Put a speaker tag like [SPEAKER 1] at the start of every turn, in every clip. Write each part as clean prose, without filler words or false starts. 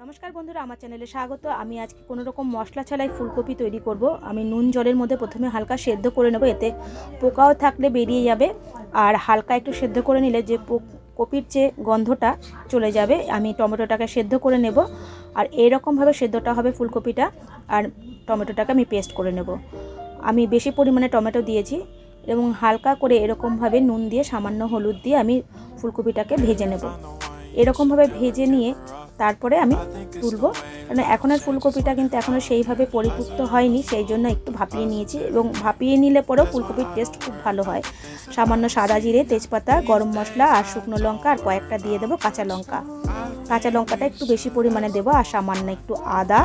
[SPEAKER 1] নমস্কার বন্ধুরা, আমার চ্যানেলে স্বাগত। আমি আজকে কোনো রকম মশলা ছাড়াই ফুলকপি তৈরি করব। আমি নুন জলের মধ্যে প্রথমে হালকা সেদ্ধ করে নেব, এতে পোকাও থাকলে বেরিয়ে যাবে। আর হালকা একটু সেদ্ধ করে নিলে যে কপির যে গন্ধটা চলে যাবে। আমি টমেটোটাকে সেদ্ধ করে নেব, আর এইরকমভাবে সেদ্ধটা হবে ফুলকপিটা। আর টমেটোটাকে আমি পেস্ট করে নেব। আমি বেশি পরিমাণে টমেটো দিয়েছি এবং হালকা করে এরকমভাবে নুন দিয়ে সামান্য হলুদ দিয়ে আমি ফুলকপিটাকে ভেজে নেব। এরকমভাবে ভেজে নিয়ে তারপরে আমি তুলব, কারণ এখন আর ফুলকপিটা কিন্তু এখনও সেইভাবে পরিপুক্ত হয়নি, সেই জন্য একটু ভাপিয়ে নিয়েছি। এবং ভাপিয়ে নিলে পরেও ফুলকপির টেস্ট খুব ভালো হয়। সামান্য সাদা জিরে, তেজপাতা, গরম মশলা আর শুকনো লঙ্কা আর কয়েকটা দিয়ে দেবো কাঁচা লঙ্কা। কাঁচা লঙ্কাটা একটু বেশি পরিমাণে দেবো, আর সামান্য একটু আদা,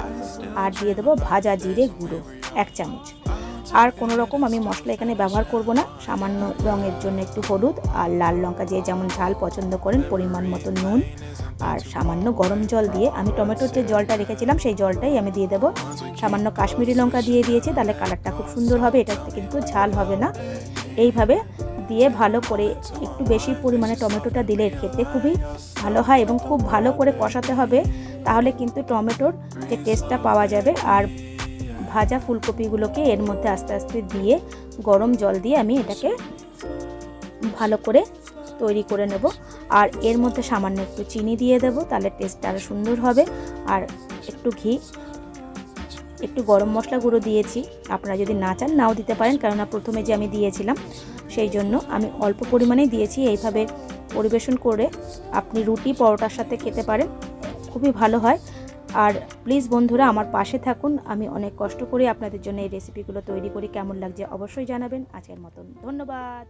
[SPEAKER 1] আর দিয়ে দেবো ভাজা জিরে গুঁড়ো 1 চামচ। আর কোনো রকম আমি মশলা এখানে ব্যবহার করব না। সামান্য রঙের জন্য একটু হলুদ আর লাল লঙ্কা, যে যেমন ঝাল পছন্দ করেন, পরিমাণ মতো নুন আর সামান্য গরম জল দিয়ে আমি টমেটোর যে জলটা রেখেছিলাম সেই জলটাই আমি দিয়ে দেবো। সামান্য কাশ্মীরি লঙ্কা দিয়ে দিয়েছি, তাহলে কালারটা খুব সুন্দর হবে, এটাতে কিন্তু ঝাল হবে না। এইভাবে দিয়ে ভালো করে একটু বেশি পরিমাণে টমেটোটা দিলে খেতে খুবই ভালো হয় এবং খুব ভালো করে কষাতে হবে, তাহলে কিন্তু টমেটোর যে টেস্টটা পাওয়া যাবে। আর ভাজা ফুলকপিগুলোকে এর মধ্যে আস্তে আস্তে দিয়ে গরম জল দিয়ে আমি এটাকে ভালো করে তৈরি করে নেব। আর এর মধ্যে সামান্য একটু চিনি দিয়ে দেব, তাহলে টেস্টটা আরও সুন্দর হবে। আর একটু ঘি, একটু গরম মশলা গুঁড়ো দিয়েছি। আপনারা যদি না চান নাও দিতে পারেন, কেননা প্রথমে যে আমি দিয়েছিলাম সেই জন্য আমি অল্প পরিমাণেই দিয়েছি। এইভাবে পরিবেশন করে আপনি রুটি পরোটার সাথে খেতে পারেন, খুবই ভালো হয়। আর প্লিজ বন্ধুরা আমার পাশে থাকুন, আমি অনেক কষ্ট করে আপনাদের জন্য এই রেসিপিগুলো তৈরি করি। কেমন লাগছে অবশ্যই জানাবেন। আজকের মতন ধন্যবাদ।